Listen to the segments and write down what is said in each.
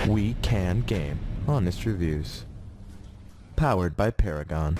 WeKanGame, honest reviews. Powered by PARAGON.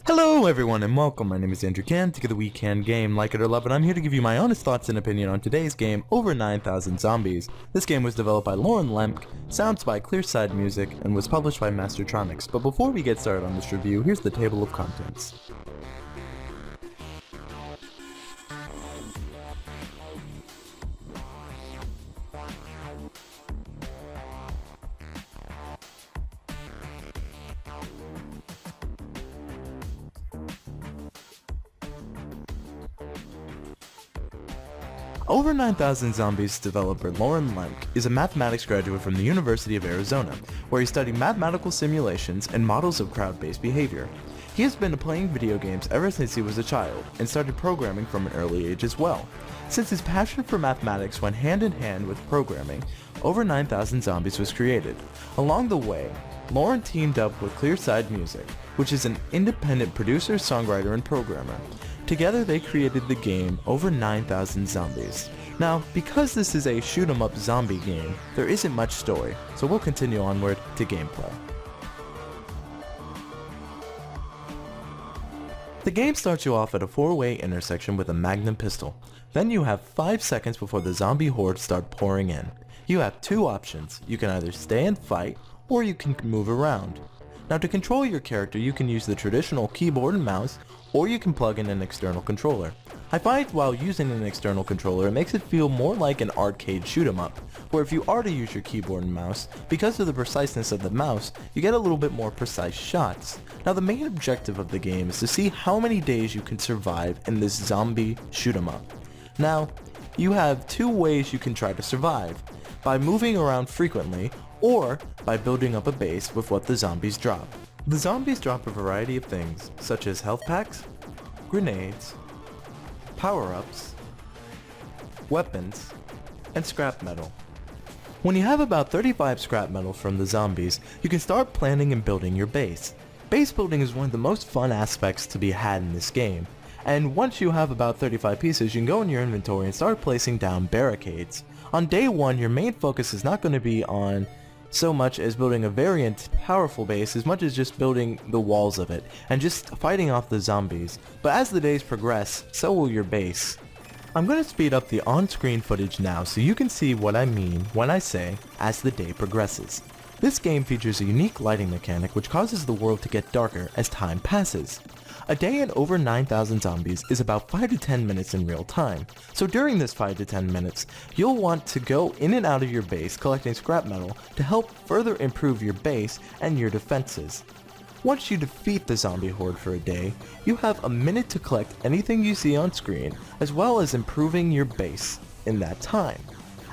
Hello everyone and welcome, my name is Andrew Can, to the WeKanGame, like it or love it. I'm here to give you my honest thoughts and opinion on today's game, Over 9,000 Zombies. This game was developed by Lauren Lemke, sounds by Clearside Music, and was published by Mastertronics. But before we get started on this review, here's the table of contents. Over 9,000 Zombies developer Lauren Lemke is a mathematics graduate from the University of Arizona, where he studied mathematical simulations and models of crowd-based behavior. He has been playing video games ever since he was a child, and started programming from an early age as well. Since his passion for mathematics went hand in hand with programming, Over 9,000 Zombies was created. Along the way, Lauren teamed up with Clearside Music, which is an independent producer, songwriter, and programmer. Together they created the game Over 9,000 Zombies. Now, because this is a shoot-'em-up zombie game, there isn't much story, so we'll continue onward to gameplay. The game starts you off at a 4-way intersection with a magnum pistol. Then you have 5 seconds before the zombie hordes start pouring in. You have two options. You can either stay and fight, or you can move around. Now, to control your character, you can use the traditional keyboard and mouse, or you can plug in an external controller. I find while using an external controller, it makes it feel more like an arcade shoot-'em-up, where if you are to use your keyboard and mouse, because of the preciseness of the mouse, you get a little bit more precise shots. Now, the main objective of the game is to see how many days you can survive in this zombie shoot-'em-up. Now, you have two ways you can try to survive: by moving around frequently, or by building up a base with what the zombies drop. The zombies drop a variety of things, such as health packs, grenades, power-ups, weapons, and scrap metal. When you have about 35 scrap metal from the zombies, you can start planning and building your base. Base building is one of the most fun aspects to be had in this game, and once you have about 35 pieces, you can go in your inventory and start placing down barricades. On day one, your main focus is not going to be on so much as building a very powerful base as much as just building the walls of it and just fighting off the zombies. But as the days progress, so will your base. I'm going to speed up the on-screen footage now so you can see what I mean when I say as the day progresses. This game features a unique lighting mechanic which causes the world to get darker as time passes. A day in Over 9,000 Zombies is about 5 to 10 minutes in real time, so during this 5 to 10 minutes, you'll want to go in and out of your base collecting scrap metal to help further improve your base and your defenses. Once you defeat the zombie horde for a day, you have a minute to collect anything you see on screen, as well as improving your base in that time.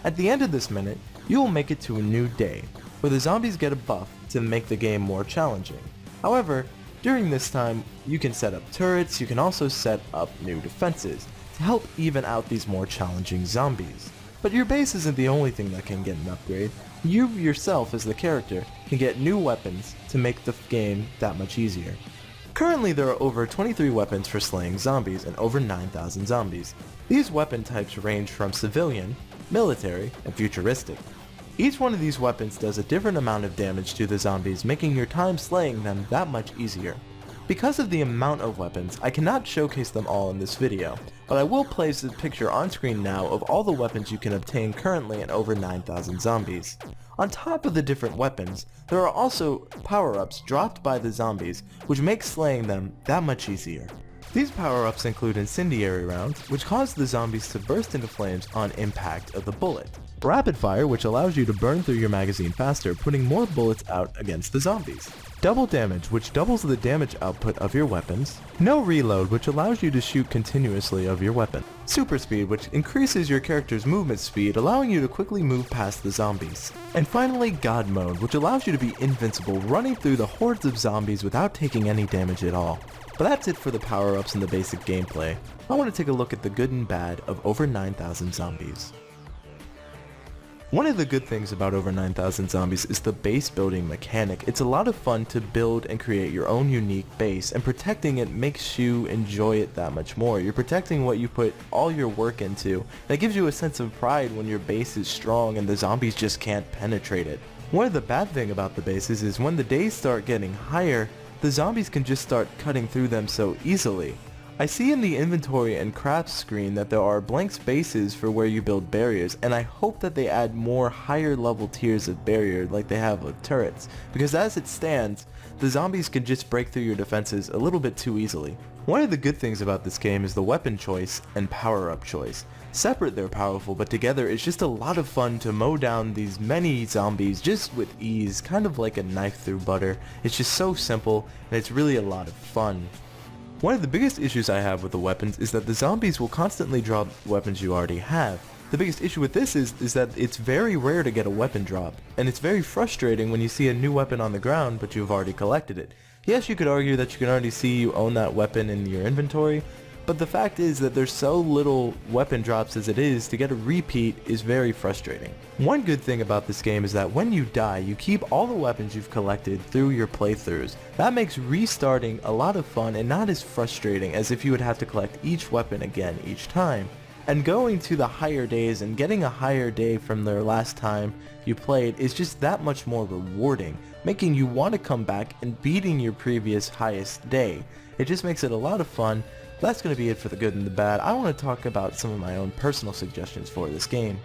At the end of this minute, you will make it to a new day, where the zombies get a buff to make the game more challenging. However, during this time, you can set up turrets. You can also set up new defenses to help even out these more challenging zombies. But your base isn't the only thing that can get an upgrade. You yourself as the character can get new weapons to make the game that much easier. Currently there are over 23 weapons for slaying zombies in Over 9,000 Zombies. These weapon types range from civilian, military, and futuristic. Each one of these weapons does a different amount of damage to the zombies, making your time slaying them that much easier. Because of the amount of weapons, I cannot showcase them all in this video, but I will place a picture on screen now of all the weapons you can obtain currently in Over 9,000 Zombies. On top of the different weapons, there are also power-ups dropped by the zombies, which make slaying them that much easier. These power-ups include incendiary rounds, which cause the zombies to burst into flames on impact of the bullet. Rapid fire, which allows you to burn through your magazine faster, putting more bullets out against the zombies. Double damage, which doubles the damage output of your weapons. No reload, which allows you to shoot continuously of your weapon. Super speed, which increases your character's movement speed, allowing you to quickly move past the zombies. And finally, God mode, which allows you to be invincible, running through the hordes of zombies without taking any damage at all. But that's it for the power-ups and the basic gameplay. I want to take a look at the good and bad of Over 9,000 Zombies. One of the good things about over 9,000 zombies is the base building mechanic. It's a lot of fun to build and create your own unique base, and protecting it makes you enjoy it that much more. You're protecting what you put all your work into. That gives you a sense of pride when your base is strong and the zombies just can't penetrate it. One of the bad thing about the bases is when the days start getting higher, the zombies can just start cutting through them so easily. I see in the inventory and crafts screen that there are blank spaces for where you build barriers, and I hope that they add more higher level tiers of barrier like they have with turrets, because as it stands, the zombies can just break through your defenses a little bit too easily. One of the good things about this game is the weapon choice and power up choice. Separate they're powerful, but together it's just a lot of fun to mow down these many zombies just with ease, kind of like a knife through butter. It's just so simple, and it's really a lot of fun. One of the biggest issues I have with the weapons is that the zombies will constantly drop weapons you already have. The biggest issue with this is that it's very rare to get a weapon drop, and it's very frustrating when you see a new weapon on the ground but you've already collected it. Yes, you could argue that you can already see you own that weapon in your inventory, but the fact is that there's so little weapon drops as it is, to get a repeat is very frustrating. One good thing about this game is that when you die, you keep all the weapons you've collected through your playthroughs. That makes restarting a lot of fun and not as frustrating as if you would have to collect each weapon again each time. And going to the higher days and getting a higher day from the last time you played is just that much more rewarding, making you want to come back and beating your previous highest day. It just makes it a lot of fun. That's going to be it for the good and the bad. I want to talk about some of my own personal suggestions for this game.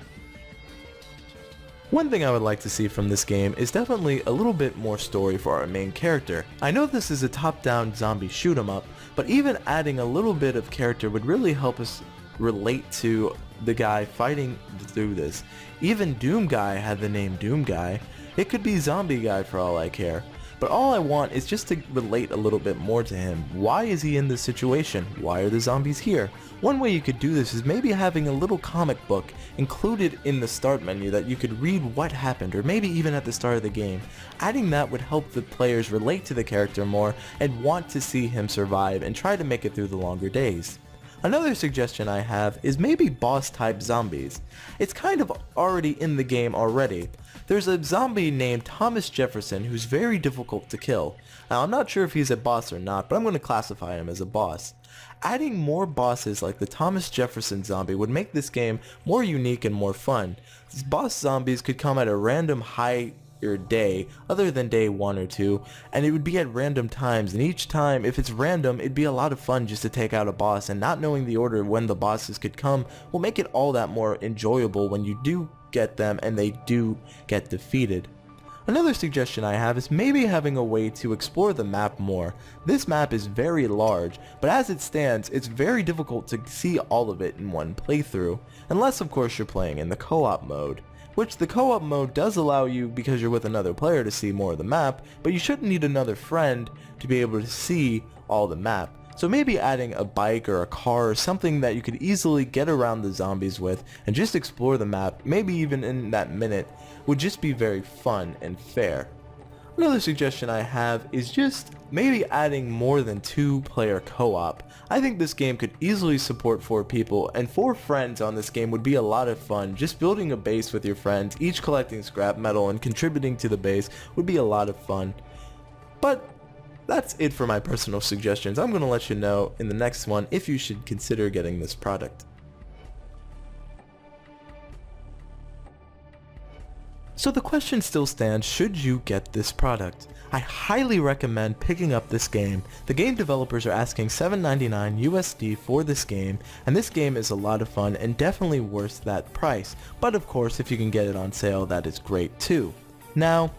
One thing I would like to see from this game is definitely a little bit more story for our main character. I know this is a top-down zombie shoot 'em up, but even adding a little bit of character would really help us relate to the guy fighting through this. Even Doom Guy had the name Doom Guy. It could be Zombie Guy for all I care. But all I want is just to relate a little bit more to him. Why is he in this situation? Why are the zombies here? One way you could do this is maybe having a little comic book included in the start menu that you could read what happened, or maybe even at the start of the game. Adding that would help the players relate to the character more and want to see him survive and try to make it through the longer days. Another suggestion I have is maybe boss type zombies. It's kind of already in the game already. There's a zombie named Thomas Jefferson who's very difficult to kill. Now I'm not sure if he's a boss or not, but I'm going to classify him as a boss. Adding more bosses like the Thomas Jefferson zombie would make this game more unique and more fun. These boss zombies could come at a random higher day other than day 1 or 2, and it would be at random times, and each time, if it's random, it'd be a lot of fun just to take out a boss, and not knowing the order when the bosses could come will make it all that more enjoyable when you do get them and they do get defeated. Another suggestion I have is maybe having a way to explore the map more. This map is very large, but as it stands, it's very difficult to see all of it in one playthrough, unless of course you're playing in the co-op mode. Which the co-op mode does allow you because you're with another player to see more of the map, but you shouldn't need another friend to be able to see all the map. So maybe adding a bike or a car or something that you could easily get around the zombies with and just explore the map, maybe even in that minute, would just be very fun and fair. Another suggestion I have is just maybe adding more than 2-player co-op. I think this game could easily support 4 people, and 4 friends on this game would be a lot of fun. Just building a base with your friends, each collecting scrap metal and contributing to the base would be a lot of fun. But that's it for my personal suggestions. I'm going to let you know in the next one if you should consider getting this product. So the question still stands, should you get this product? I highly recommend picking up this game. The game developers are asking $7.99 USD for this game, and this game is a lot of fun and definitely worth that price. But of course, if you can get it on sale, that is great too. Now,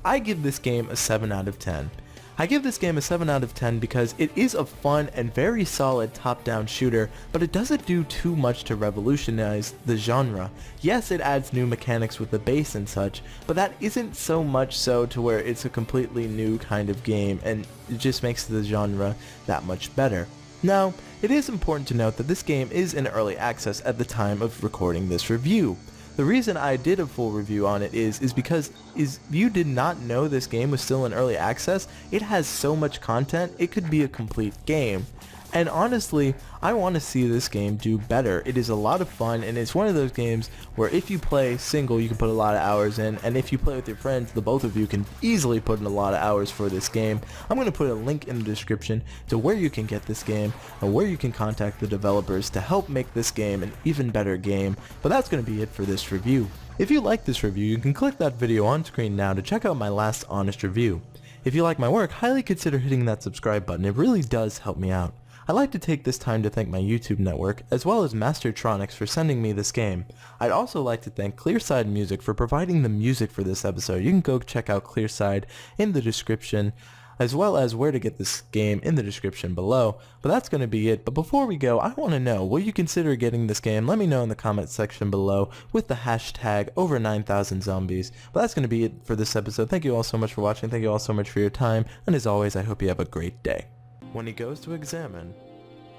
I give this game a 7 out of 10. I give this game a 7 out of 10 because it is a fun and very solid top-down shooter, but it doesn't do too much to revolutionize the genre. Yes, it adds new mechanics with the base and such, but that isn't so much so to where it's a completely new kind of game, and it just makes the genre that much better. Now, it is important to note that this game is in early access at the time of recording this review. The reason I did a full review on it is because if you did not know this game was still in early access, it has so much content, it could be a complete game. And honestly, I want to see this game do better. It is a lot of fun, and it's one of those games where if you play single, you can put a lot of hours in, and if you play with your friends, the both of you can easily put in a lot of hours for this game. I'm going to put a link in the description to where you can get this game, and where you can contact the developers to help make this game an even better game. But that's going to be it for this review. If you like this review, you can click that video on screen now to check out my last honest review. If you like my work, highly consider hitting that subscribe button. It really does help me out. I'd like to take this time to thank my YouTube network, as well as Mastertronics for sending me this game. I'd also like to thank Clearside Music for providing the music for this episode. You can go check out Clearside in the description, as well as where to get this game in the description below. But that's going to be it. But before we go, I want to know, will you consider getting this game? Let me know in the comment section below with the hashtag over 9,000 zombies. But that's going to be it for this episode. Thank you all so much for watching. Thank you all so much for your time. And as always, I hope you have a great day. When he goes to examine,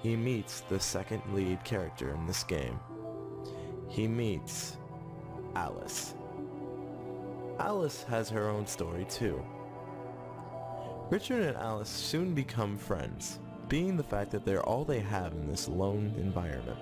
he meets the second lead character in this game. He meets Alice. Alice has her own story too. Richard and Alice soon become friends, being the fact that they're all they have in this lone environment.